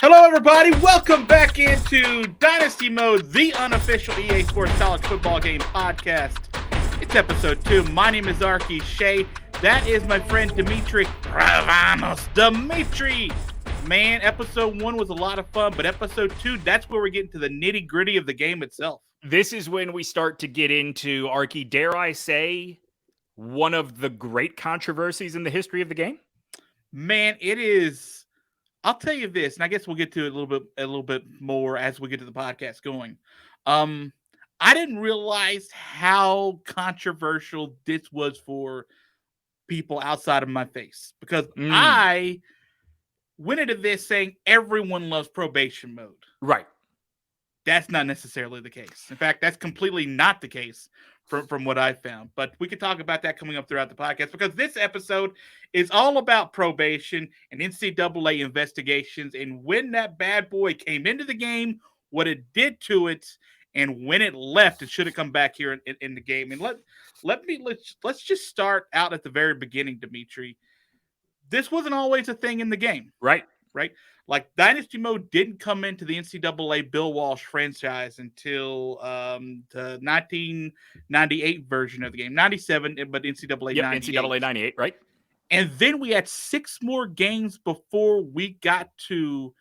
Hello, everybody. Welcome back into Dynasty Mode, the unofficial EA Sports College Football Game podcast. It's episode 2. My name is Arky Shay. That is my friend Demetri Ravanos. Demetri! Man, episode 1 was a lot of fun, but episode 2, that's where we're getting to the nitty-gritty of the game itself. This is when we start to get into, Arky, dare I say, one of the great controversies in the history of the game? Man, it is... I'll tell you this, and I guess we'll get to it a little bit more as we get to the podcast going. I didn't realize how controversial this was for people outside of my face, because I went into this saying everyone loves probation mode. Right. That's not necessarily the case. In fact, that's completely not the case from what I found. But we could talk about that coming up throughout the podcast, because this episode is all about probation and NCAA investigations and when that bad boy came into the game, what it did to it, and when it left, it should have come back here in the game. And let's just start out at the very beginning, Demetri. This wasn't always a thing in the game. Right. Like, Dynasty Mode didn't come into the NCAA Bill Walsh franchise until the 1998 version of the game. 97, but NCAA 98. NCAA 98, right? And then we had 6 more games before we got to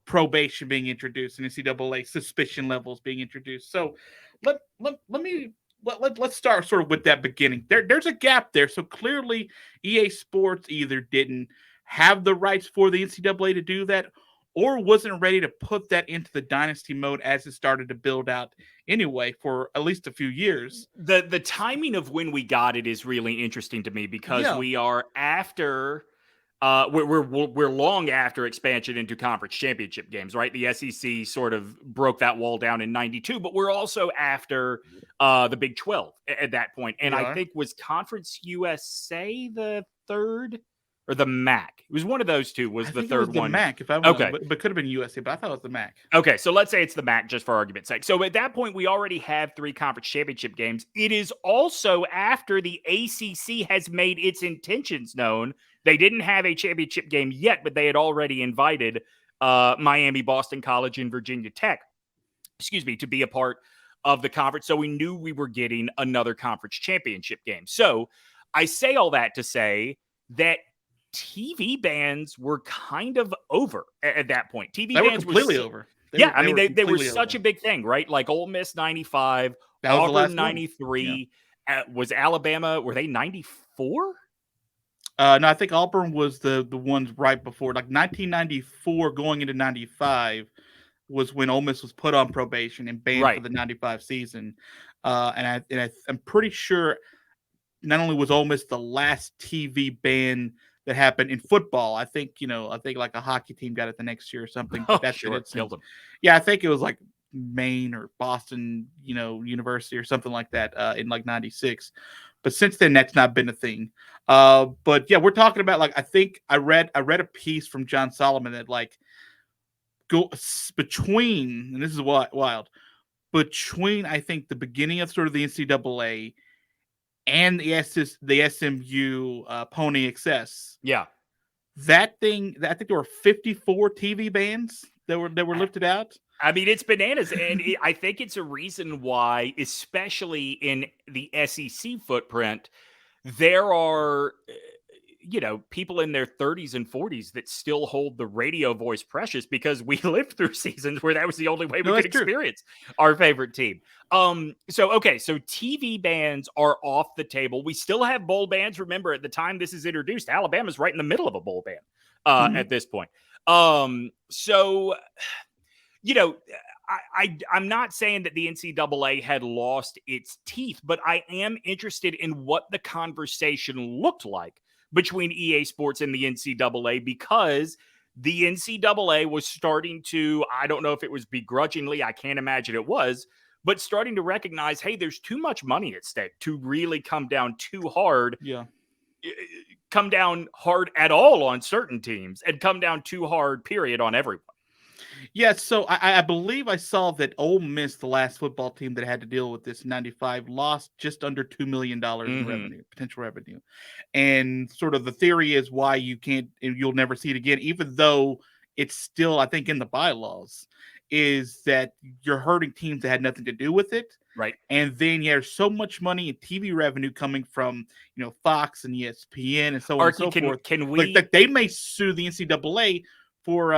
probation being introduced and NCAA suspicion levels being introduced. So let's start sort of with that beginning. There's a gap there. So clearly EA Sports either didn't have the rights for the NCAA to do that, or wasn't ready to put that into the Dynasty Mode as it started to build out anyway for at least a few years. The timing of when we got it is really interesting to me, because we are after we're long after expansion into conference championship games, right? The SEC sort of broke that wall down in 92, but we're also after the Big 12 at that point. And I think, was Conference USA the third? Or the MAC. It was one of those two. Was the third one? The MAC, if I remember. Okay, but could have been USA. But I thought it was the MAC. Okay, so let's say it's the MAC, just for argument's sake. So at that point, we already have 3 conference championship games. It is also after the ACC has made its intentions known. They didn't have a championship game yet, but they had already invited Miami, Boston College, and Virginia Tech, to be a part of the conference. So we knew we were getting another conference championship game. So I say all that to say that TV bans were kind of over at that point. TV bans were completely over. They were such a big thing, right? Like Ole Miss 95, Auburn 93. Was Alabama, were they 94? No, I think Auburn was the ones right before. Like 1994 going into 95 was when Ole Miss was put on probation and banned for the 95 season. And I'm pretty sure not only was Ole Miss the last TV ban that happened in football. I think like a hockey team got it the next year or something. But that's sure, it killed them. Yeah, I think it was like Maine or Boston, University or something like that in like 96. But since then, that's not been a thing. But yeah, we're talking about, like, I think I read a piece from John Solomon that, like, go between, and this is wild, between, I think, the beginning of sort of the NCAA and the SMU Pony Excess. Yeah. That thing, I think there were 54 TV bans that were lifted out. I mean, it's bananas. And I think it's a reason why, especially in the SEC footprint, there are, people in their 30s and 40s that still hold the radio voice precious, because we lived through seasons where that was the only way we could experience our favorite team. So TV bans are off the table. We still have bowl bans. Remember, at the time this is introduced, Alabama's right in the middle of a bowl ban at this point. I'm not saying that the NCAA had lost its teeth, but I am interested in what the conversation looked like between EA Sports and the NCAA, because the NCAA was starting to, I don't know if it was begrudgingly, I can't imagine it was, but starting to recognize, hey, there's too much money at stake to really come down too hard. Yeah. Come down hard at all on certain teams, and come down too hard, period, on everyone. Yeah, so I believe I saw that Ole Miss, the last football team that had to deal with this in 95, lost just under $2 million in revenue, potential revenue. And sort of the theory is why you'll never see it again, even though it's still, I think, in the bylaws, is that you're hurting teams that had nothing to do with it. Right. And then there's so much money in TV revenue coming from, Fox and ESPN and so on and Arky, so forth. can Like we that they may sue the NCAA for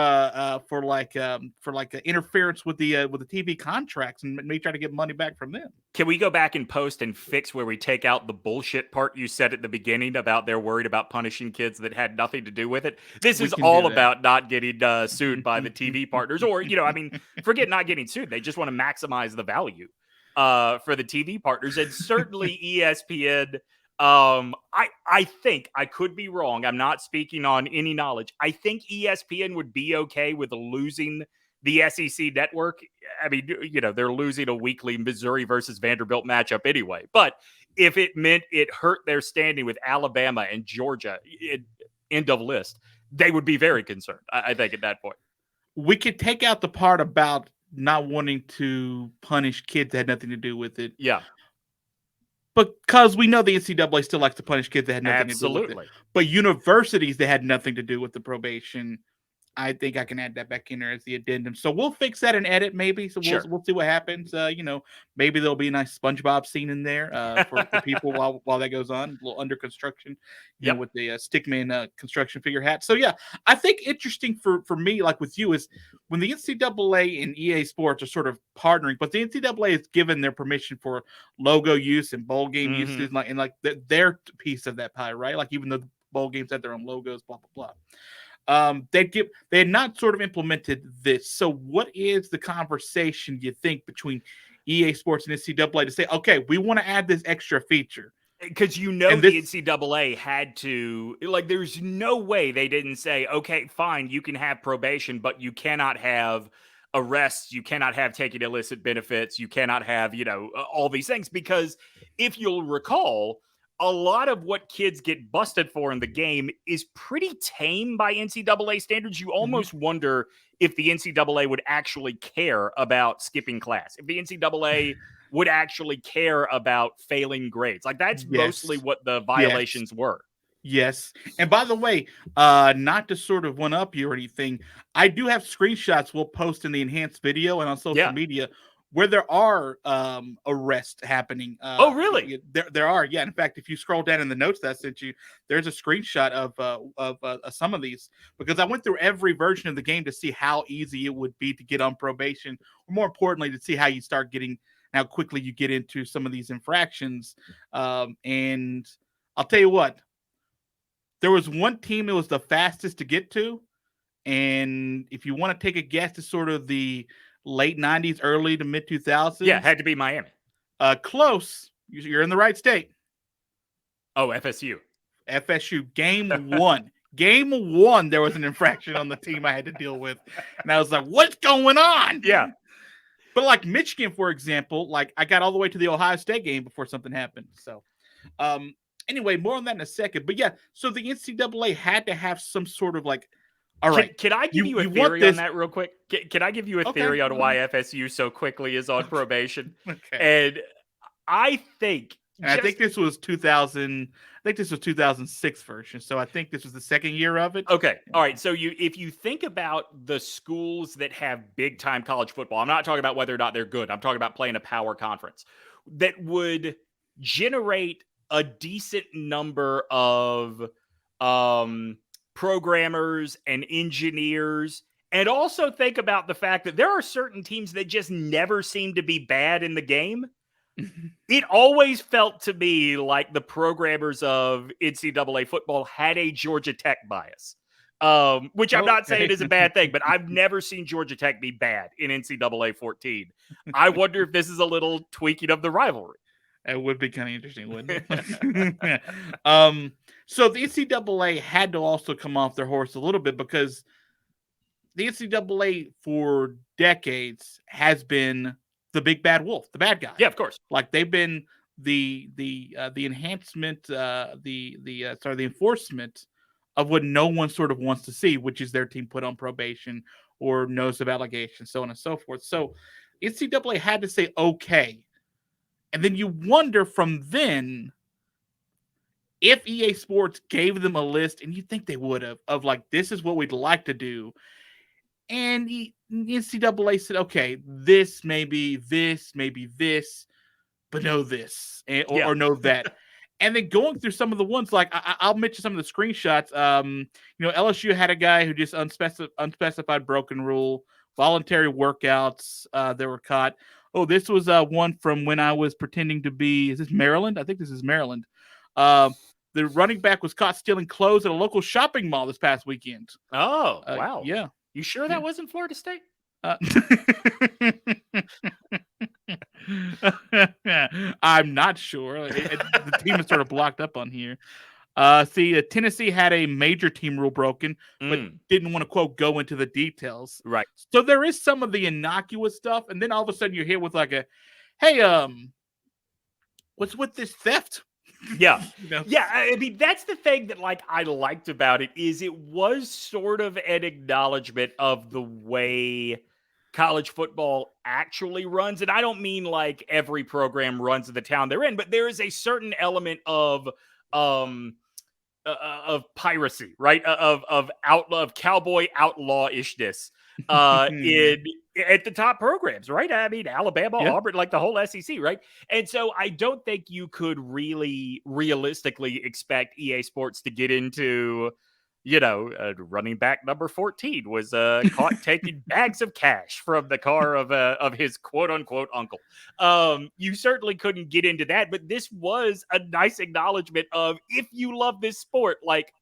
interference with the TV contracts and may try to get money back from them. Can we go back and post and fix where we take out the bullshit part you said at the beginning about they're worried about punishing kids that had nothing to do with it? This is all about not getting sued by the TV partners, or forget not getting sued. They just want to maximize the value for the TV partners, and certainly ESPN. I think, I could be wrong, I'm not speaking on any knowledge, I think ESPN would be okay with losing the SEC network. I mean, they're losing a weekly Missouri versus Vanderbilt matchup anyway, but if it meant it hurt their standing with Alabama and Georgia, end of list, they would be very concerned, I think, at that point. We could take out the part about not wanting to punish kids that had nothing to do with it. Yeah. Because we know the NCAA still likes to punish kids that had nothing to do with it. But universities that had nothing to do with the probation, I think I can add that back in there as the addendum. So we'll fix that and edit maybe. So we'll see what happens. Maybe there'll be a nice SpongeBob scene in there for people while that goes on. A little under construction, with the Stickman construction figure hat. So yeah, I think interesting for me, like with you, is when the NCAA and EA Sports are sort of partnering, but the NCAA has given their permission for logo use and bowl game uses, and their piece of that pie, right? Like even though the bowl games had their own logos, blah blah blah. They had not sort of implemented this. So what is the conversation you think between EA Sports and NCAA to say, okay, we want to add this extra feature? Because the NCAA had to, there's no way they didn't say, okay, fine, you can have probation, but you cannot have arrests, you cannot have taking illicit benefits, you cannot have, all these things. Because if you'll recall, a lot of what kids get busted for in the game is pretty tame by NCAA standards. You almost wonder if the NCAA would actually care about skipping class, if the NCAA would actually care about failing grades. That's mostly what the violations were. Yes. And by the way, not to sort of one up you or anything, I do have screenshots we'll post in the enhanced video and on social media where there are arrests happening. Oh, really? There are. Yeah. In fact, if you scroll down in the notes that I sent you, there's a screenshot of some of these, because I went through every version of the game to see how easy it would be to get on probation, or more importantly, to see how quickly you get into some of these infractions. And I'll tell you what, there was one team that was the fastest to get to. And if you want to take a guess to sort of the late 90s, early to mid 2000s. Yeah, it had to be Miami. Close. You're in the right state. Oh, FSU. FSU. Game one. Game one, there was an infraction on the team I had to deal with. And I was like, what's going on? Yeah. But like Michigan, for example, I got all the way to the Ohio State game before something happened. So anyway, more on that in a second. But yeah, so the NCAA had to have some sort of all right. Can I give you a theory on that real quick? Can I give you a theory on why FSU so quickly is on probation? Okay. And I think... I think this was 2000. I think this was 2006 version. So I think this was the second year of it. Okay. All right. So if you think about the schools that have big time college football, I'm not talking about whether or not they're good. I'm talking about playing a power conference that would generate a decent number of programmers and engineers, and also think about the fact that there are certain teams that just never seem to be bad in the game. It always felt to me like the programmers of NCAA football had a Georgia Tech bias, which I'm not saying is a bad thing, but I've never seen Georgia Tech be bad in NCAA 14. I wonder if this is a little tweaking of the rivalry. It would be kind of interesting, wouldn't it? So the NCAA had to also come off their horse a little bit, because the NCAA for decades has been the big bad wolf, the bad guy. Yeah, of course. They've been the enhancement, the enforcement of what no one sort of wants to see, which is their team put on probation or knows of allegations, so on and so forth. So NCAA had to say, okay. And then you wonder from then if EA Sports gave them a list, and you think they would have, of this is what we'd like to do. And NCAA said, okay, this, maybe this, maybe this, but no this, or no that. And then going through some of the ones, like I'll mention some of the screenshots. LSU had a guy who just unspecified broken rule, voluntary workouts that were caught. Oh, this was one from when I was pretending to be, is this Maryland? I think this is Maryland. The running back was caught stealing clothes at a local shopping mall this past weekend. Oh, wow. Yeah. You sure that wasn't Florida State? I'm not sure. The team is sort of blocked up on here. Tennessee had a major team rule broken, but didn't want to, quote, go into the details. Right. So there is some of the innocuous stuff, and then all of a sudden you're hit with like hey, what's with this theft? Yeah. Yeah. I mean, that's the thing that like I liked about it is it was sort of an acknowledgement of the way college football actually runs. And I don't mean like every program runs in the town they're in, but there is a certain element of piracy, right? Of cowboy outlaw-ishness in at the top programs, right? I mean, Alabama, Auburn, like the whole SEC, right? And so I don't think you could really realistically expect EA Sports to get into, running back number 14 was caught taking bags of cash from the car of his quote unquote uncle. You certainly couldn't get into that, but this was a nice acknowledgement of, if you love this sport, like,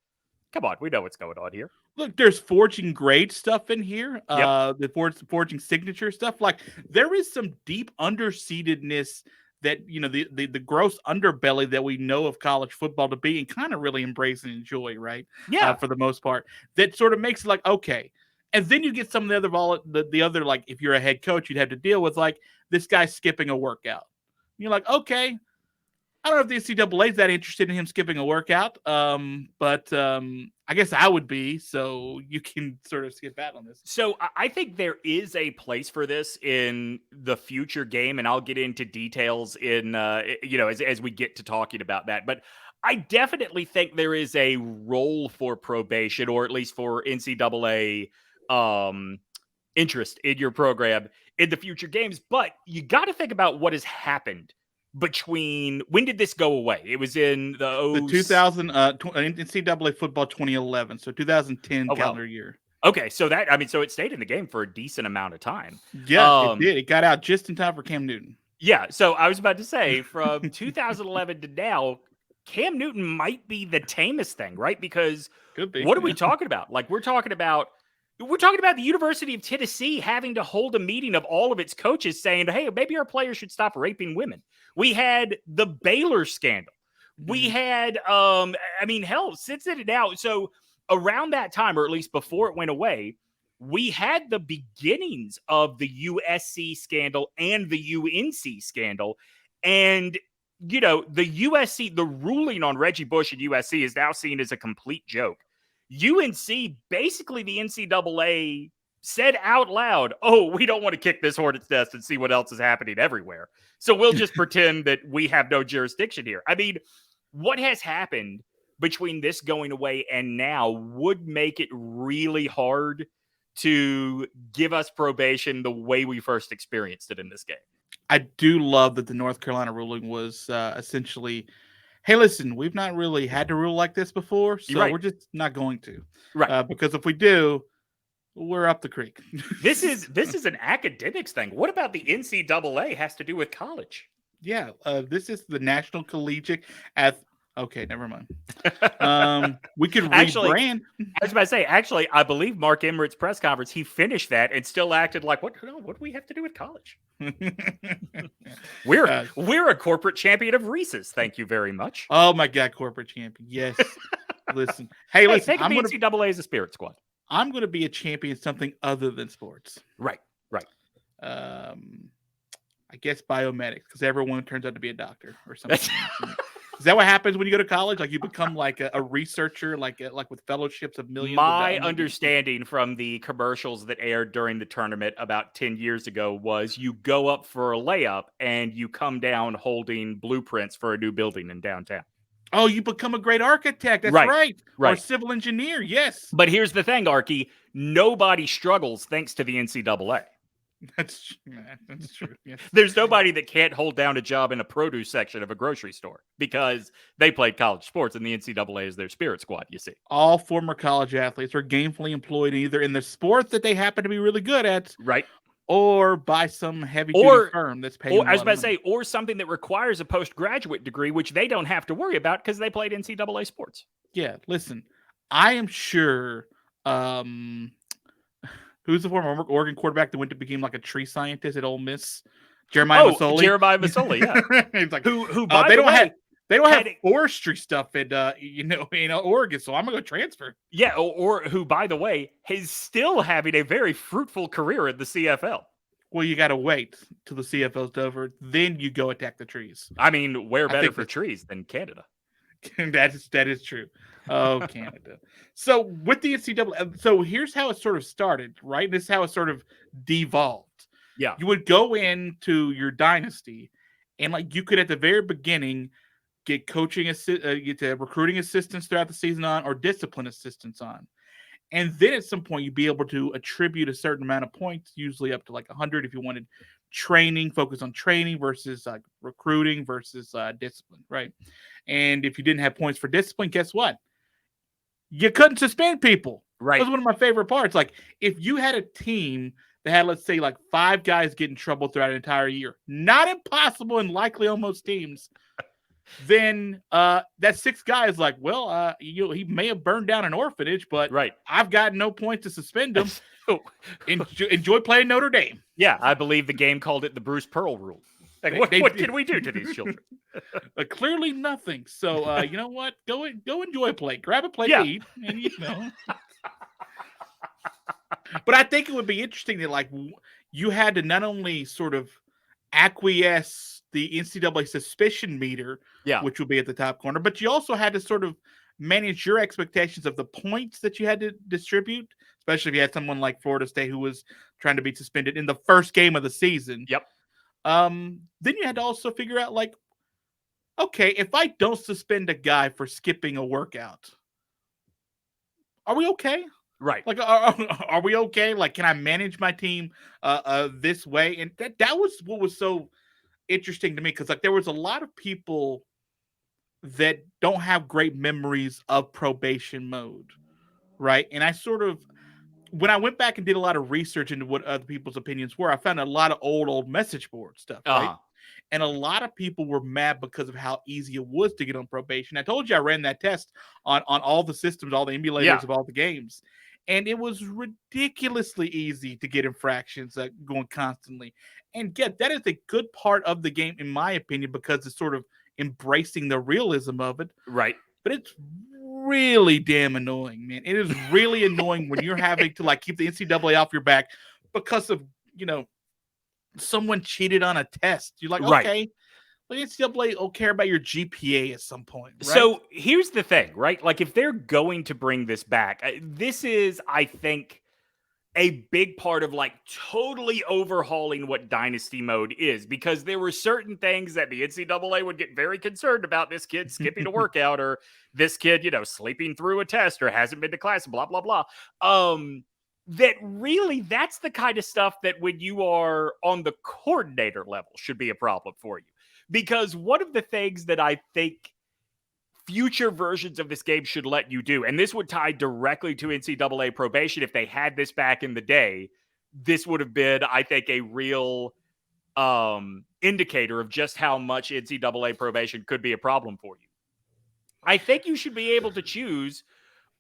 come on, we know what's going on here. Look, there's forging grade stuff in here. The forging signature stuff. Like, there is some deep underseatedness that, the gross underbelly that we know of college football to be, and kind of really embrace and enjoy, right? Yeah. For the most part, that sort of makes it like, okay. And then you get some of the other, like, if you're a head coach, you'd have to deal with, like, this guy skipping a workout. You're like, okay, I don't know if the NCAA is that interested in him skipping a workout, but I guess I would be, so you can sort of skip out on this. So I think there is a place for this in the future game, and I'll get into details in, as we get to talking about that. But I definitely think there is a role for probation, or at least for NCAA interest in your program in the future games. But you got to think about what has happened between, when did this go away? It was in the 2000 NCAA Football 2011, so 2010 calendar year. Okay, so so it stayed in the game for a decent amount of time. Yeah, it did. It got out just in time for Cam Newton. Yeah, so I was about to say, from 2011 to now, Cam Newton might be the tamest thing, right? Because what are we talking about? Like, we're talking about the University of Tennessee having to hold a meeting of all of its coaches saying, hey, maybe our players should stop raping women. We had the Baylor scandal. We had, hell, since it now. So around that time, or at least before it went away, we had the beginnings of the USC scandal and the UNC scandal. And, the USC, the ruling on Reggie Bush at USC is now seen as a complete joke. UNC, basically the NCAA said out loud, oh, we don't want to kick this hornet's nest and see what else is happening everywhere. So we'll just pretend that we have no jurisdiction here. I mean, what has happened between this going away and now would make it really hard to give us probation the way we first experienced it in this game. I do love that the North Carolina ruling was essentially, hey, listen, we've not really had to rule like this before, so we're just not going to. Right. Because if we do, we're up the creek. This is an academics thing. What about the NCAA has to do with college? Yeah, this is the National Collegiate Okay, never mind. We could rebrand. I was about to say, actually, I believe Mark Emmert's press conference, he finished that and still acted like, what do we have to do with college? We're a corporate champion of Reese's. Thank you very much. Oh my God, corporate champion. Yes. Listen. Hey, listen. Think of the NCAA as a spirit squad. I'm going to be a champion something other than sports. Right. I guess biomedics, because everyone turns out to be a doctor or something. Is that what happens when you go to college? Like, you become like a researcher, like with fellowships of millions. My understanding from the commercials that aired during the tournament about 10 years ago was you go up for a layup and you come down holding blueprints for a new building in downtown. Oh, you become a great architect. That's Right, right. Or right. civil engineer. Yes. But here's the thing, Arky. Nobody struggles thanks to the NCAA. That's true. Yes. There's nobody that can't hold down a job in a produce section of a grocery store because they played college sports and the NCAA is their spirit squad, you see. All former college athletes are gainfully employed either in the sport that they happen to be really good at, right, or by some heavy-duty firm that's paying them I was a lot about of to money. say, or something that requires a postgraduate degree, which they don't have to worry about because they played NCAA sports. Yeah, listen, I am sure who's the former Oregon quarterback that went to become like a tree scientist at Ole Miss? Jeremiah Masoli. Jeremiah Masoli, yeah. He's like, who by they the don't way, have they don't have forestry stuff in Oregon, so I'm gonna go transfer. Yeah, or who, by the way, is still having a very fruitful career in the CFL. Well, you got to wait till the CFL's over, then you go attack the trees. I mean, where better for trees than Canada? That is true. Oh, Canada. So with the NCAA, so here's how it sort of started, right? This is how it sort of devolved. Yeah. You would go into your dynasty, and like you could at the very beginning get get recruiting assistance throughout the season on, or discipline assistance on. And then at some point, you'd be able to attribute a certain amount of points, usually up to like 100 if you wanted training, focus on training versus recruiting versus discipline, right? And if you didn't have points for discipline, guess what? You couldn't suspend people. Right. That was one of my favorite parts. Like if you had a team that had, let's say, like 5 guys get in trouble throughout an entire year, not impossible and likely on most teams, then that 6 guys like, well, he may have burned down an orphanage, but I've got no point to suspend him. Enjoy playing Notre Dame. Yeah, I believe the game called it the Bruce Pearl rule. Like, what can we do to these children? Clearly nothing. So you know what? Go enjoy a plate. Grab a plate to eat, and you know. But I think it would be interesting that like you had to not only sort of acquiesce the NCAA suspicion meter, which would be at the top corner, but you also had to sort of manage your expectations of the points that you had to distribute, especially if you had someone like Florida State who was trying to be suspended in the first game of the season. Yep. Then you had to also figure out like, okay, if I don't suspend a guy for skipping a workout, are we okay? Right. Like, are we okay? Like, can I manage my team this way? And that was what was so interesting to me, because like there was a lot of people that don't have great memories of probation mode, right? And I sort of, when I went back and did a lot of research into what other people's opinions were, I found a lot of old message board stuff, right? And a lot of people were mad because of how easy it was to get on probation. I told you I ran that test on all the systems, all the emulators of all the games. And it was ridiculously easy to get infractions going constantly. And that is a good part of the game, in my opinion, because it's sort of embracing the realism of it. Right. But it's really damn annoying, man. It is really annoying when you're having to like keep the NCAA off your back because of, someone cheated on a test. You're like, okay, the NCAA will care about your GPA at some point. Right? So here's the thing, right? Like if they're going to bring this back, this is, I think, a big part of like totally overhauling what Dynasty mode is, because there were certain things that the NCAA would get very concerned about. This kid skipping a workout, or this kid, sleeping through a test, or hasn't been to class, blah, blah, blah. That really, that's the kind of stuff that when you are on the coordinator level should be a problem for you. Because one of the things that I think future versions of this game should let you do, and this would tie directly to NCAA probation, if they had this back in the day, this would have been, I think, a real indicator of just how much NCAA probation could be a problem for you. I think you should be able to choose,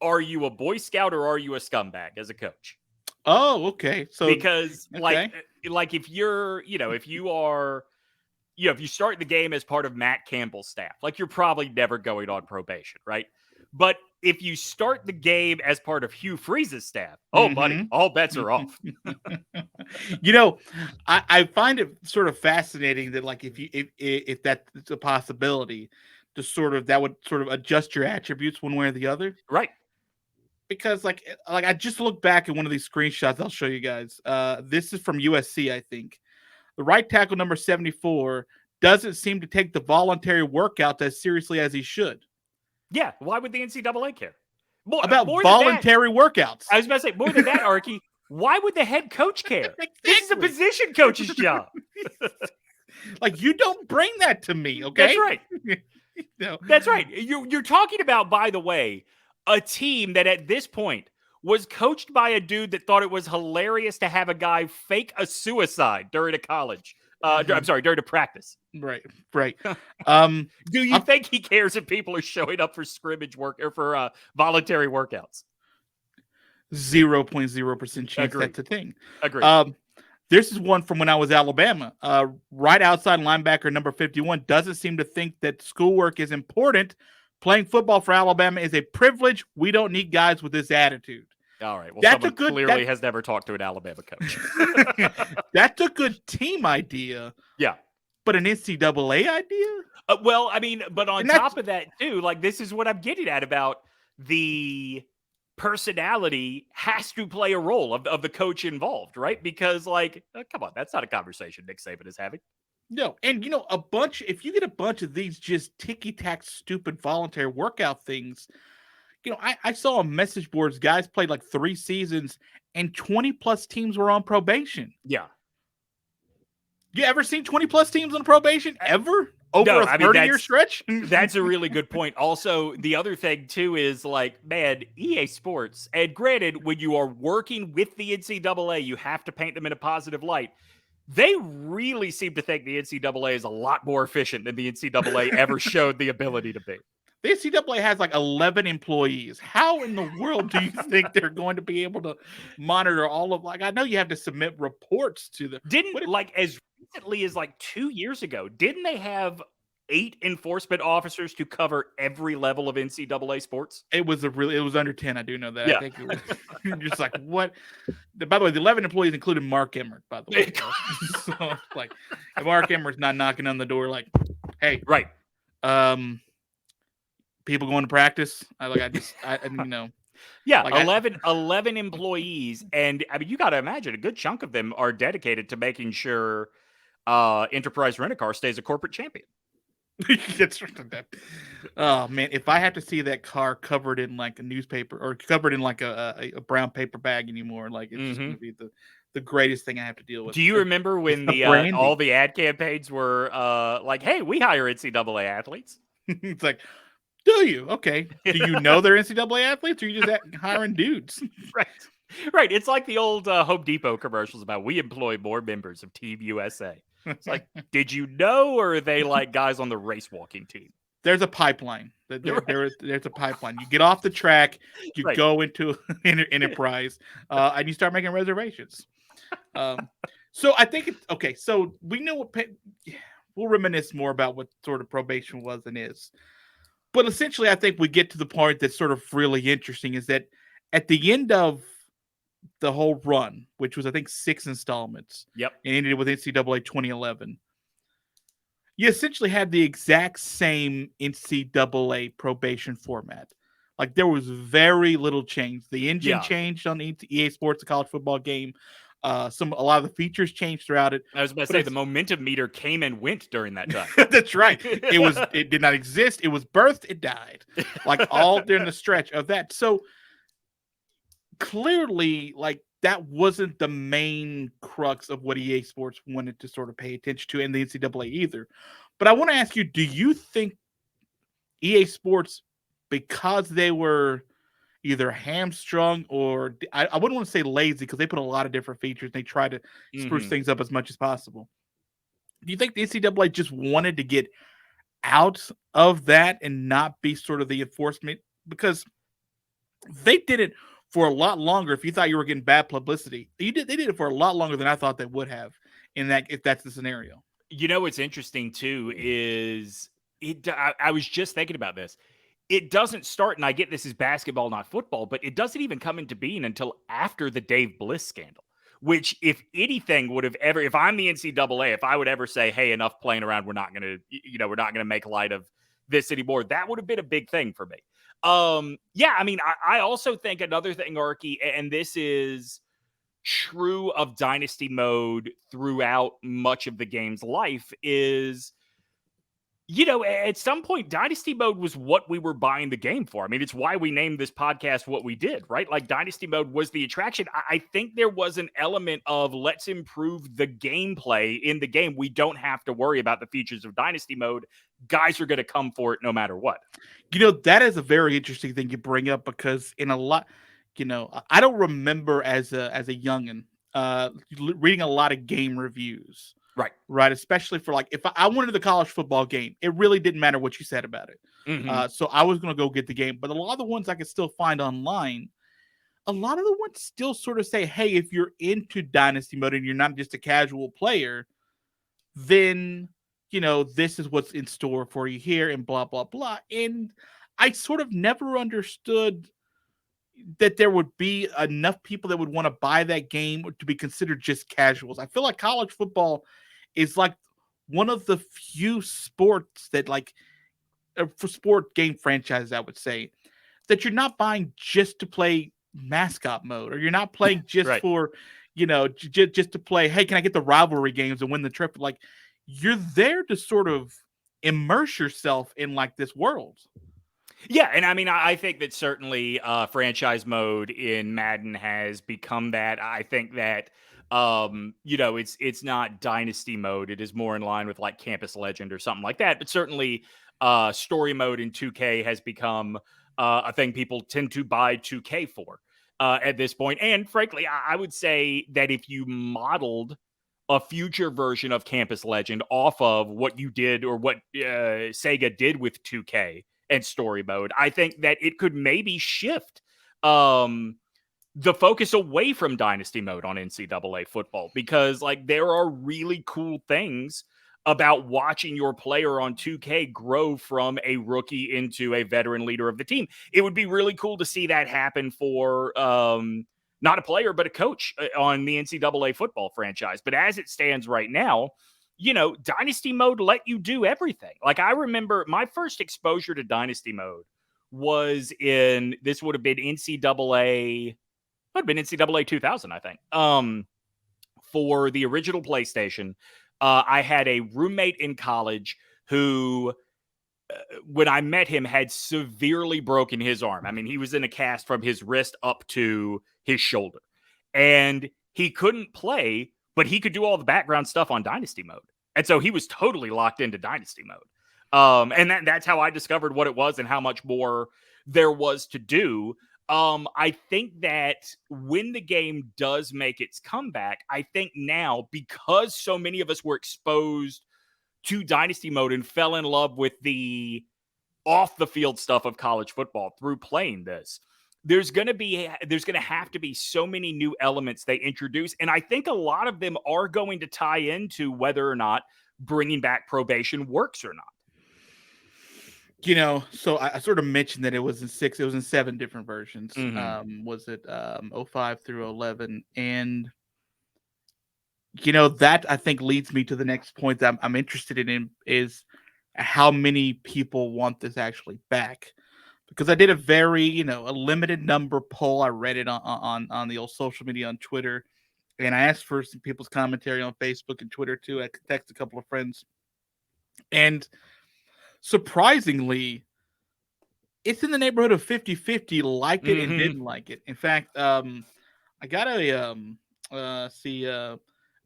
are you a Boy Scout or are you a scumbag as a coach? Oh, okay. So because like if you're, if you are, if you start the game as part of Matt Campbell's staff, like you're probably never going on probation, right? But if you start the game as part of Hugh Freeze's staff, buddy, all bets are off. I find it sort of fascinating that like if that's a possibility, that would sort of adjust your attributes one way or the other, right? Because like I just looked back at one of these screenshots I'll show you guys. This is from USC, I think. The right tackle, number 74, doesn't seem to take the voluntary workouts as seriously as he should. Yeah, why would the NCAA care? About more voluntary workouts. I was about to say, more than that, Arky, why would the head coach care? Exactly. This is a position coach's job. Like, you don't bring that to me, okay? That's right. No. That's right. You're talking about, by the way, a team that at this point was coached by a dude that thought it was hilarious to have a guy fake a suicide during a college. I'm sorry, during a practice. Right. Do you think he cares if people are showing up for scrimmage work or for voluntary workouts? 0.0% chance Agreed. that's a thing. Agreed. This is one from when I was Alabama. Right outside linebacker number 51 doesn't seem to think that schoolwork is important. Playing football for Alabama is a privilege. We don't need guys with this attitude. All right. Well, that's someone clearly has never talked to an Alabama coach. That's a good team idea. Yeah. But an NCAA idea? Well, I mean, but on top of that, too, like, this is what I'm getting at about the personality has to play a role of the coach involved, right? Because, like, come on, that's not a conversation Nick Saban is having. No, and if you get a bunch of these just ticky-tack, stupid voluntary workout things, I saw on message boards, guys played like 3 seasons and 20-plus teams were on probation. Yeah. You ever seen 20-plus teams on probation? Ever? Over a 30-year stretch? That's a really good point. Also, the other thing, too, is like, man, EA Sports, and granted, when you are working with the NCAA, you have to paint them in a positive light. They really seem to think the NCAA is a lot more efficient than the NCAA ever showed the ability to be. The NCAA has like 11 employees. How in the world do you think they're going to be able to monitor all of, like, I know you have to submit reports to them. As recently as like 2 years ago, didn't they have 8 enforcement officers to cover every level of NCAA sports? It was under 10. I do know that. Yeah. I think it was just like, what? By the way, the 11 employees included Mark Emmert, by the way. So, like, if Mark Emmert's not knocking on the door, like, hey, right. People going to practice. Yeah, like 11 employees. And I mean, you got to imagine a good chunk of them are dedicated to making sure Enterprise Rent-A-Car stays a corporate champion. That's right. Oh man, if I have to see that car covered in like a newspaper or covered in like a brown paper bag anymore, like it's just gonna be the greatest thing I have to deal with. Do you remember when all the ad campaigns were like, hey, we hire NCAA athletes? It's like, do you? Okay. Do you know they're NCAA athletes, or are you just hiring dudes? Right. It's like the old Home Depot commercials about we employ more members of Team USA. It's like, did you know, or are they like guys on the race walking team? There's a pipeline. There's a pipeline. You get off the track, you go into Enterprise, and you start making reservations. So I think it's okay. So we know we'll reminisce more about what sort of probation was and is. But essentially, I think we get to the part that's sort of really interesting is that at the end of the whole run, which was, I think, 6 installments, and ended with NCAA 2011, you essentially had the exact same NCAA probation format. Like, there was very little change. The engine changed on the EA Sports, the college football game. A lot of the features changed throughout it. I was about to say the momentum meter came and went during that time. That's right. It did not exist. It was birthed. It died. Like all during the stretch of that. So clearly, like, that wasn't the main crux of what EA Sports wanted to sort of pay attention to, and the NCAA either. But I want to ask you, do you think EA Sports, because they were either hamstrung or I wouldn't want to say lazy because they put a lot of different features. They try to spruce things up as much as possible. Do you think the NCAA just wanted to get out of that and not be sort of the enforcement? Because they did it for a lot longer. If you thought you were getting bad publicity, they did it for a lot longer than I thought they would have if that's the scenario. You know, what's interesting too is I was just thinking about this. It doesn't start, and I get this is basketball, not football, but it doesn't even come into being until after the Dave Bliss scandal, which, if anything would have ever, if I'm the NCAA, if I would ever say, hey, enough playing around, we're not going to make light of this anymore, that would have been a big thing for me. I mean, I also think another thing, Arky, and this is true of Dynasty mode throughout much of the game's life, is At some point, Dynasty Mode was what we were buying the game for. I mean, it's why we named this podcast what we did, right? Like, Dynasty Mode was the attraction. I think there was an element of let's improve the gameplay in the game. We don't have to worry about the features of Dynasty Mode. Guys are going to come for it no matter what. That is a very interesting thing you bring up, because in a lot, I don't remember as a youngin reading a lot of game reviews. Right. Especially for, like, if I wanted the college football game, it really didn't matter what you said about it. Mm-hmm. So I was going to go get the game. But a lot of the ones I could still find online, a lot of the ones still sort of say, hey, if you're into Dynasty Mode and you're not just a casual player, then, this is what's in store for you here and blah, blah, blah. And I sort of never understood that there would be enough people that would want to buy that game to be considered just casuals. I feel like college football is like one of the few sports that, like, for sport game franchises, I would say, that you're not buying just to play mascot mode, or you're not playing just Right. for, just to play, hey, can I get the rivalry games and win the trip? Like, you're there to sort of immerse yourself in, like, this world. Yeah, and I mean, I think that certainly franchise mode in Madden has become that. I think that it's not dynasty mode. It is more in line with like Campus Legend or something like that. But certainly, story mode in 2K has become a thing people tend to buy 2K for at this point. And frankly, I would say that if you modeled a future version of Campus Legend off of what you did or what Sega did with 2K and story mode, I think that it could maybe shift the focus away from dynasty mode on NCAA football, because like there are really cool things about watching your player on 2K grow from a rookie into a veteran leader of the team. It would be really cool to see that happen for not a player, but a coach on the NCAA football franchise. But as it stands right now, dynasty mode let you do everything. Like, I remember my first exposure to dynasty mode was this would have been NCAA 2000, I think. For the original PlayStation, I had a roommate in college who, when I met him, had severely broken his arm. I mean, he was in a cast from his wrist up to his shoulder, and he couldn't play, but he could do all the background stuff on Dynasty mode. And so he was totally locked into Dynasty mode. And that's how I discovered what it was and how much more there was to do. I think that when the game does make its comeback, I think now, because so many of us were exposed to Dynasty mode and fell in love with the off the field stuff of college football through playing this, there's going to have to be so many new elements they introduce. And I think a lot of them are going to tie into whether or not bringing back probation works or not. So I sort of mentioned that it was in 7 different versions. Mm-hmm. Was it 05 through 11? And that I think leads me to the next point that I'm interested in is how many people want this actually back. Because I did a very, a limited number poll. I read it on the old social media on Twitter, and I asked for some people's commentary on Facebook and Twitter too. I texted a couple of friends, and surprisingly, it's in the neighborhood of 50-50 liked it and didn't like it. In fact, I got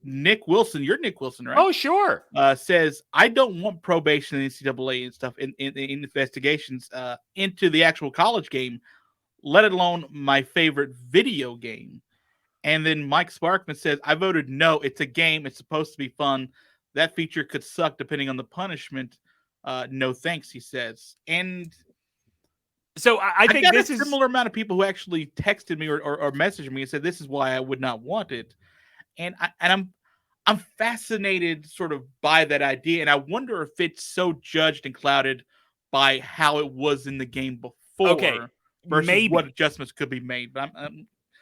Nick Wilson. You're Nick Wilson, right? Oh, sure. Says, I don't want probation in NCAA and stuff in investigations into the actual college game, let alone my favorite video game. And then Mike Sparkman says, I voted no. It's a game. It's supposed to be fun. That feature could suck depending on the punishment. No thanks, he says. And so I think got this a is similar amount of people who actually texted me or messaged me and said, this is why I would not want it. And I'm fascinated sort of by that idea, and I wonder if it's so judged and clouded by how it was in the game before versus what adjustments could be made. But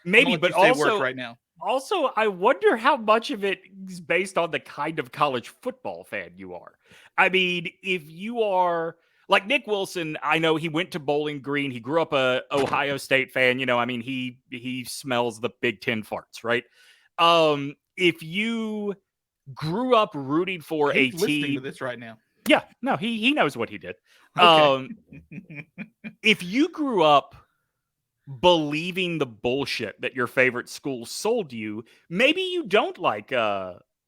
maybe, but also right now. Also, I wonder how much of it is based on the kind of college football fan you are. I mean, if you are like Nick Wilson, I know he went to Bowling Green. He grew up a Ohio State fan. I mean, he smells the Big Ten farts, right? If you grew up rooting for a listening team to this right now. Yeah, no, he knows what he did. Okay. If you grew up believing the bullshit that your favorite school sold you, maybe you don't like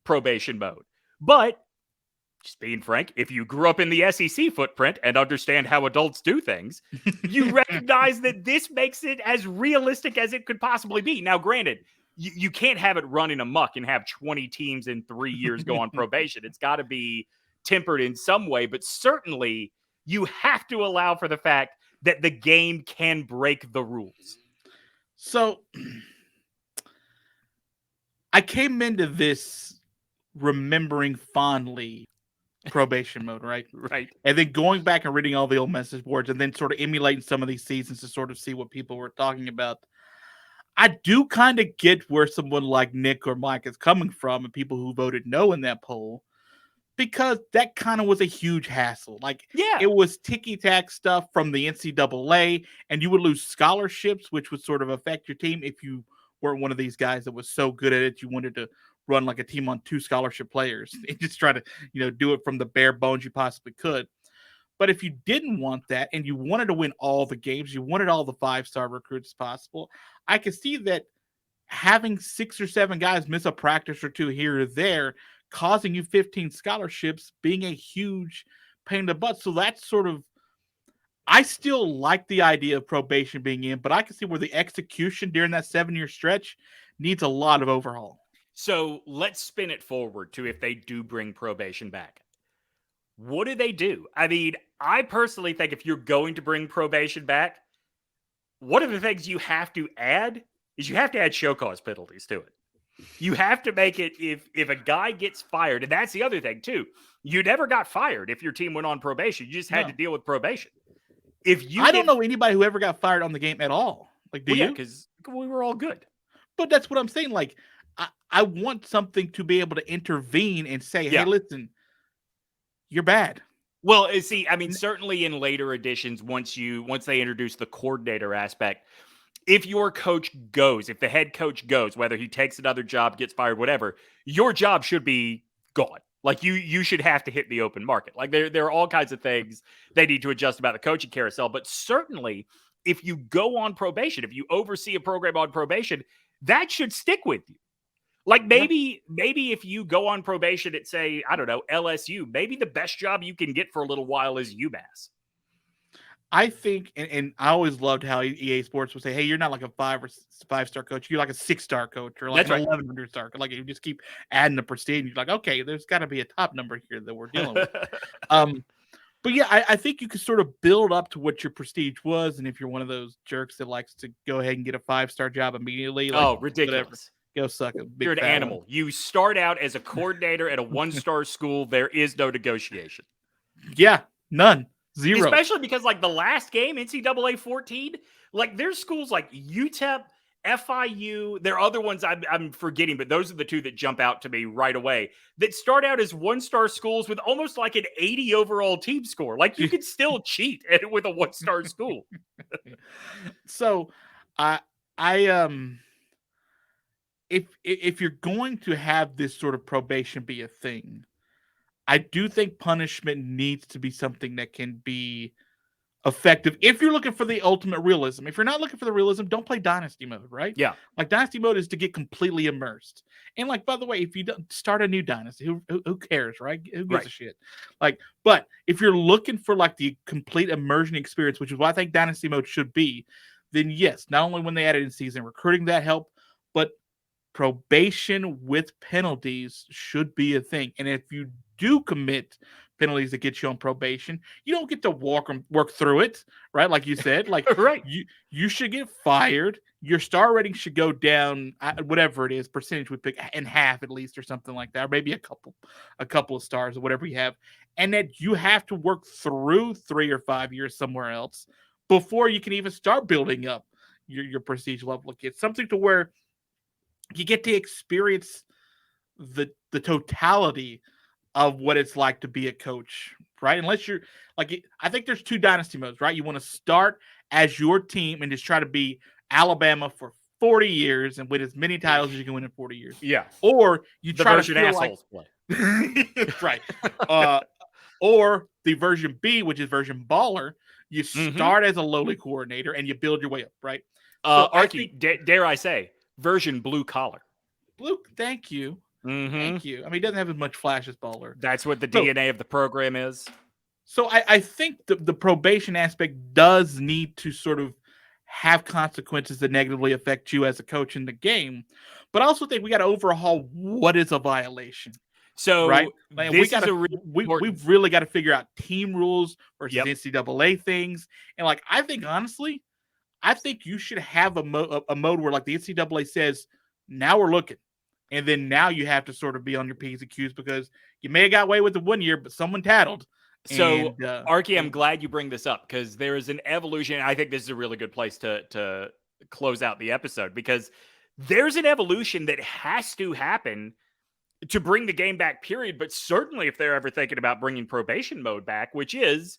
probation mode. But just being frank, if you grew up in the SEC footprint and understand how adults do things, you recognize that this makes it as realistic as it could possibly be. Now, granted, you can't have it running amok and have 20 teams in 3 years go on probation. It's got to be tempered in some way, but certainly you have to allow for the fact that the game can break the rules. So I came into this remembering fondly probation mode, right? Right. And then going back and reading all the old message boards and then sort of emulating some of these seasons to sort of see what people were talking about. I do kind of get where someone like Nick or Mike is coming from and people who voted no in that poll, because that kind of was a huge hassle. Like, Yeah. it was ticky-tack stuff from the NCAA, and you would lose scholarships, which would sort of affect your team if you weren't one of these guys that was so good at it you wanted to run like a team on 2 scholarship players and just try to, do it from the bare bones you possibly could. But if you didn't want that and you wanted to win all the games, you wanted all the 5-star recruits possible, I could see that having 6 or 7 guys miss a practice or 2 here or there, causing you 15 scholarships, being a huge pain in the butt. So that's sort of, I still like the idea of probation being in, but I can see where the execution during that 7-year stretch needs a lot of overhaul. So let's spin it forward to if they do bring probation back. What do they do? I mean, I personally think if you're going to bring probation back, one of the things you have to add is you have to add show cause penalties to it. You have to make it, if a guy gets fired, and that's the other thing too. You never got fired if your team went on probation. You just had to deal with probation. I don't know anybody who ever got fired on the game at all. Like, do you? Yeah, because we were all good. But that's what I'm saying. Like, I want something to be able to intervene and say, hey, listen, you're bad. Well, see, I mean, certainly in later editions, once they introduce the coordinator aspect, if your coach goes, if the head coach goes, whether he takes another job, gets fired, whatever, your job should be gone. Like, you should have to hit the open market. Like, there are all kinds of things they need to adjust about the coaching carousel. But certainly, if you go on probation, if you oversee a program on probation, that should stick with you. Like, maybe if you go on probation at, say, I don't know, LSU, maybe the best job you can get for a little while is UMass. I think, and I always loved how EA Sports would say, hey, you're not like a 5-star coach. You're like a 6-star coach or like an 1,100-star. Like, you just keep adding the prestige. You're like, okay, there's got to be a top number here that we're dealing with. But yeah, I think you could sort of build up to what your prestige was. And if you're one of those jerks that likes to go ahead and get a 5-star job immediately. Like, ridiculous. Whatever. Go suck a big. You're an animal. You start out as a coordinator at a 1-star school. There is no negotiation. Yeah, none. 0. Especially because, like, the last game, NCAA 14, like, there's schools like UTEP, FIU. There are other ones I'm forgetting, but those are the 2 that jump out to me right away that start out as 1-star schools with almost like an 80 overall team score. Like, you could still cheat with a 1-star school. So, if you're going to have this sort of probation be a thing, I do think punishment needs to be something that can be effective. If you're looking for the ultimate realism, if you're not looking for the realism, don't play Dynasty mode, right? Yeah. Like, Dynasty mode is to get completely immersed. And, like, by the way, if you don't start a new Dynasty, who cares, right? Who gives a shit? Like, but if you're looking for like the complete immersion experience, which is what I think Dynasty mode should be, then yes, not only when they added in season recruiting that help, but probation with penalties should be a thing. And if you do commit penalties that get you on probation, you don't get to work through it, right? Like you said, like right. You should get fired. Your star rating should go down, whatever it is, percentage we pick, in half at least, or something like that, or maybe a couple of stars or whatever you have, and that you have to work through 3 or 5 years somewhere else before you can even start building up your prestige level. It's something to where you get to experience the totality of what it's like to be a coach, right? Unless you're like, I think there's 2 dynasty modes, right? You want to start as your team and just try to be Alabama for 40 years and win as many titles as you can win in 40 years. Yeah. Or you the try version to feel assholes like, play. right. Or the version B, which is version baller, you Mhm. start as a lowly coordinator and you build your way up, right? So Arky, dare I say, version blue collar. Blue, thank you. Mhm. Thank you. I mean, he doesn't have as much flash as baller. That's what the So, DNA of the program is. so I think the probation aspect does need to sort of have consequences that negatively affect you as a coach in the game. But I also think we got to overhaul what is a violation. Right? So Like this is a really important. we've really got to figure out team rules versus Yep. NCAA things. And like I think honestly, I think you should have a mode where like the NCAA says, now we're looking. And then now you have to sort of be on your P's and Q's because you may have got away with it 1 year, but someone tattled. So, And Arky, I'm glad you bring this up because there is an evolution. I think this is a really good place to close out the episode because there's an evolution that has to happen to bring the game back, period. But certainly if they're ever thinking about bringing probation mode back, which is,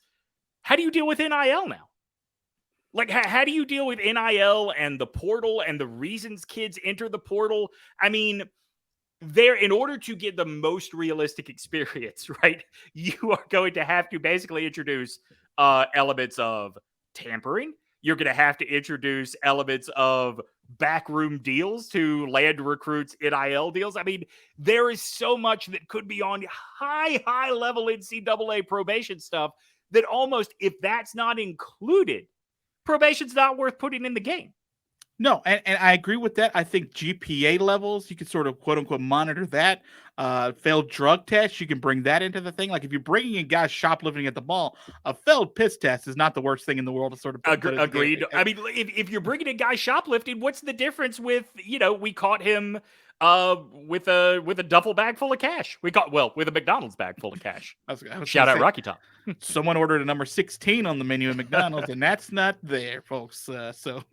how do you deal with NIL now? Like, how do you deal with NIL and the portal and the reasons kids enter the portal? I mean, in order to get the most realistic experience, right, you are going to have to basically introduce elements of tampering. You're going to have to introduce elements of backroom deals to land recruits, NIL deals. I mean, there is so much that could be on high level NCAA probation stuff that almost, if that's not included, probation's not worth putting in the game. No, and I agree with that. I think GPA levels, you can sort of quote unquote monitor that. Failed drug tests, you can bring that into the thing. Like if you're bringing in guys shoplifting at the mall, a failed piss test is not the worst thing in the world to sort of put in Agreed. the game. I mean, if you're bringing a guy shoplifting, what's the difference with, we caught him with a duffel bag full of cash. With a McDonald's bag full of cash. I was Shout out say, Rocky Top. Someone ordered a number 16 on the menu at McDonald's, and that's not there, folks. So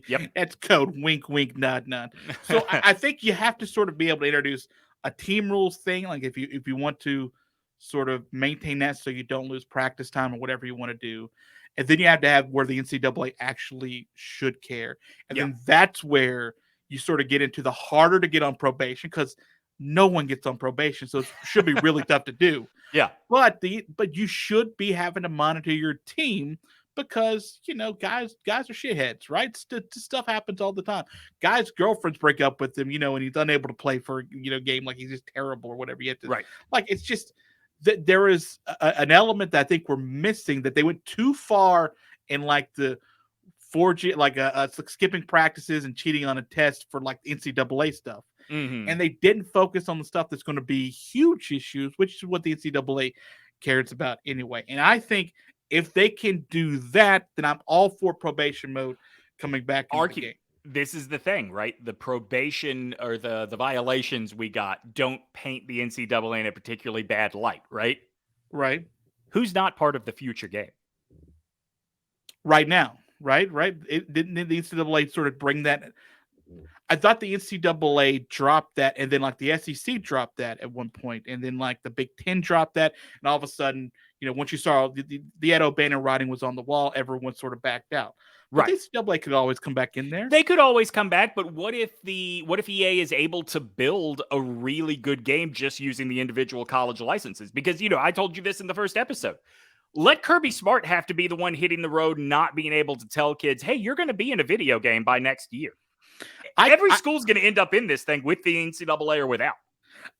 Yep. That's code wink, wink, nod, nod. So I think you have to sort of be able to introduce a team rules thing. Like if you want to sort of maintain that so you don't lose practice time or whatever you want to do. And then you have to have where the NCAA actually should care. And then that's where you sort of get into the harder to get on probation because no one gets on probation. So it should be really tough to do. Yeah. But you should be having to monitor your team because, guys are shitheads, right? Stuff happens all the time. Guys' girlfriends break up with him, and he's unable to play for a game like he's just terrible or whatever. You have to, right. Like, it's just that there is an element that I think we're missing, that they went too far in like the forging, like skipping practices and cheating on a test for like NCAA stuff. Mm-hmm. And they didn't focus on the stuff that's going to be huge issues, which is what the NCAA cares about anyway. And I think if they can do that, then I'm all for probation mode coming back into the game. This is the thing, right? The probation or the violations we got don't paint the NCAA in a particularly bad light, right? Right. Who's not part of the future game? Right now, right? Didn't the NCAA sort of bring that? I thought the NCAA dropped that, and then like the SEC dropped that at one point, and then like the Big Ten dropped that, and all of a sudden, once you saw the Ed O'Bannon writing was on the wall, everyone sort of backed out. But right. The NCAA could always come back in there. They could always come back, but what if EA is able to build a really good game just using the individual college licenses? Because I told you this in the first episode. Let Kirby Smart have to be the one hitting the road, not being able to tell kids, hey, you're going to be in a video game by next year. Every school's going to end up in this thing with the NCAA or without.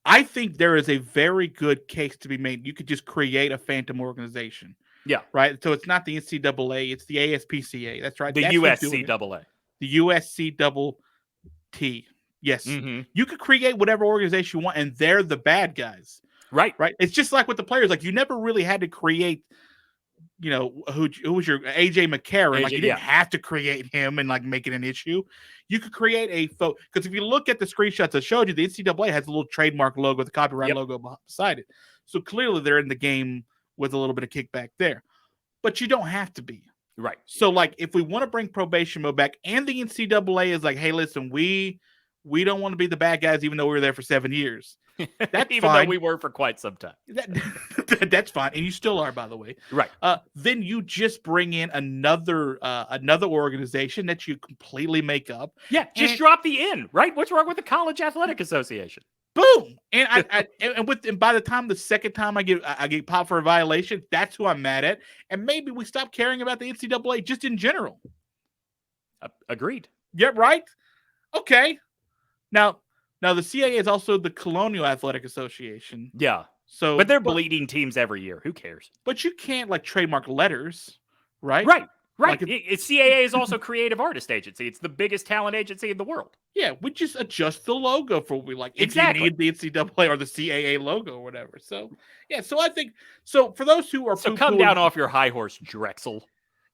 I think there is a very good case to be made. You could just create a phantom organization. Yeah. Right? So it's not the NCAA, it's the ASPCA. That's right. The USCAA. The USCTT. Yes. Mm-hmm. You could create whatever organization you want, and they're the bad guys. Right. It's just like with the players. Like you never really had to create, who was your AJ McCarron? Like you didn't have to create him and like make it an issue. You could create a photo because if you look at the screenshots I showed you, the NCAA has a little trademark logo, the copyright logo beside it. So clearly they're in the game with a little bit of kickback there, but you don't have to be. Right. So like if we want to bring probation mode back, and the NCAA is like, hey, listen, we don't want to be the bad guys, even though we were there for 7 years. That's even fine. Though we were for quite some time. That's fine, and you still are, by the way. Right. Then you just bring in another organization that you completely make up. Yeah, just drop the N. Right. What's wrong with the College Athletic Association? Boom. And and by the time the second time I get popped for a violation, that's who I'm mad at. And maybe we stop caring about the NCAA just in general. Agreed. Yeah, right? Okay. Now the CAA is also the Colonial Athletic Association. Yeah. So But they're bleeding teams every year. Who cares? But you can't like trademark letters, right? Right. Like CAA is also creative artist agency. It's the biggest talent agency in the world. Yeah, we just adjust the logo for what we like. Exactly. If you need the NCAA or the CAA logo or whatever. So yeah, so I think so for those who are come down off your high horse, Drexel.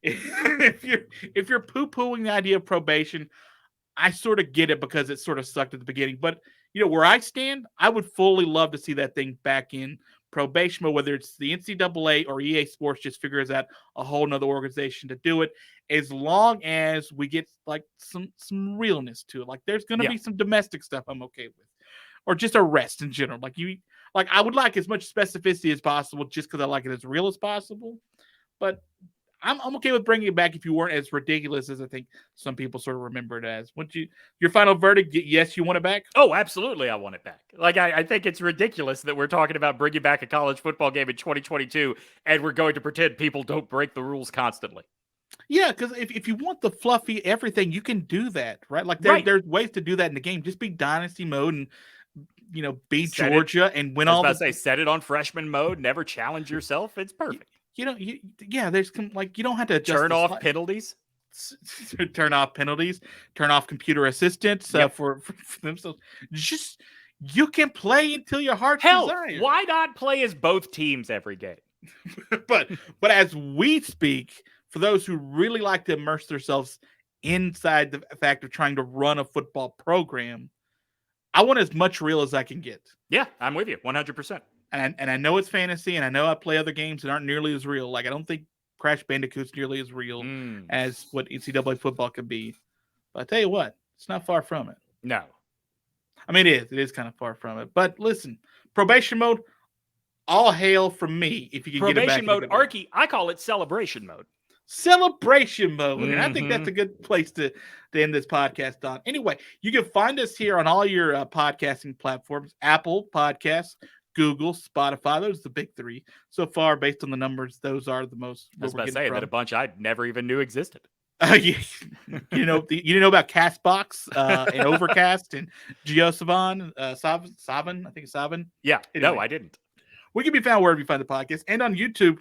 if you're poo-pooing the idea of probation, I sort of get it because it sort of sucked at the beginning. But where I stand, I would fully love to see that thing back in probation mode, whether it's the NCAA or EA Sports just figures out a whole nother organization to do it, as long as we get like some realness to it. Like there's gonna be some domestic stuff I'm okay with. Or just arrest in general. Like I would like as much specificity as possible just because I like it as real as possible. But I'm okay with bringing it back if you weren't as ridiculous as I think some people sort of remember it as. Your final verdict? Yes, you want it back? Oh, absolutely, I want it back. Like I think it's ridiculous that we're talking about bringing back a college football game in 2022, and we're going to pretend people don't break the rules constantly. Yeah, because if you want the fluffy everything, you can do that, right? Like there's ways to do that in the game. Just be Dynasty mode and beat Georgia and win all. Set it on freshman mode. Never challenge yourself. It's perfect. There's like you don't have to turn off penalties. Turn off penalties. Turn off computer assistants for themselves. Just you can play until your heart's desire. Why not play as both teams every game? but as we speak, for those who really like to immerse themselves inside the fact of trying to run a football program, I want as much real as I can get. Yeah, I'm with you 100%. And I know it's fantasy, and I know I play other games that aren't nearly as real. Like I don't think Crash Bandicoot's nearly as real as what NCAA football could be. But I tell you what, it's not far from it. No. I mean, it is kind of far from it. But listen, probation mode, all hail from me if you can get it back. Probation mode, Arky, I call it celebration mode. Celebration mode. And I think that's a good place to end this podcast on. Anyway, you can find us here on all your podcasting platforms, Apple Podcasts, Google, Spotify. Those are the big three. So far, based on the numbers, those are the most. I was about to say that a bunch I never even knew existed. You didn't know about Castbox and Overcast and GeoSavan, Savin, I think it's Savin. Yeah, anyway, no, I didn't. We can be found wherever you find the podcast and on YouTube,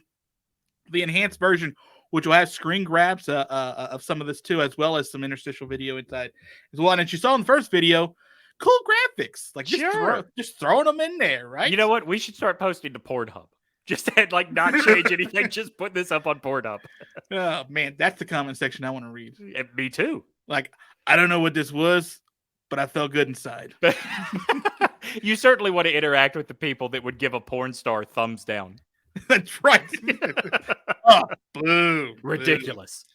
the enhanced version, which will have screen grabs of some of this too, as well as some interstitial video inside as well. And as you saw in the first video, cool graphics, like just throwing them in there, right? You know what? We should start posting to Pornhub. Just like not change anything. Just put this up on Pornhub. Oh man, that's the comment section I want to read. Me too. Like I don't know what this was, but I felt good inside. You certainly want to interact with the people that would give a porn star thumbs down. That's right. Oh, boo. Ridiculous.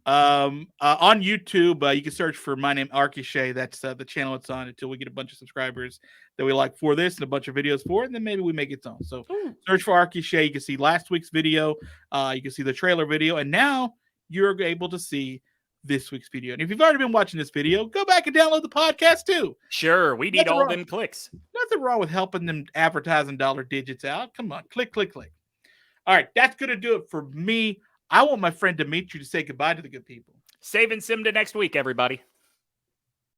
On YouTube, you can search for my name, Arky Shay. That's the channel it's on until we get a bunch of subscribers that we like for this and a bunch of videos for it, and then maybe we make its own. So search for Arky Shay. You can see last week's video. You can see the trailer video, and now you're able to see this week's video. And if you've already been watching this video, go back and download the podcast too. Sure, we need all them clicks. Nothing wrong with helping them advertising dollar digits out. Come on, click, click, click. All right, that's going to do it for me. I want my friend Demetri to say goodbye to the good people. Saving Sim to next week, everybody.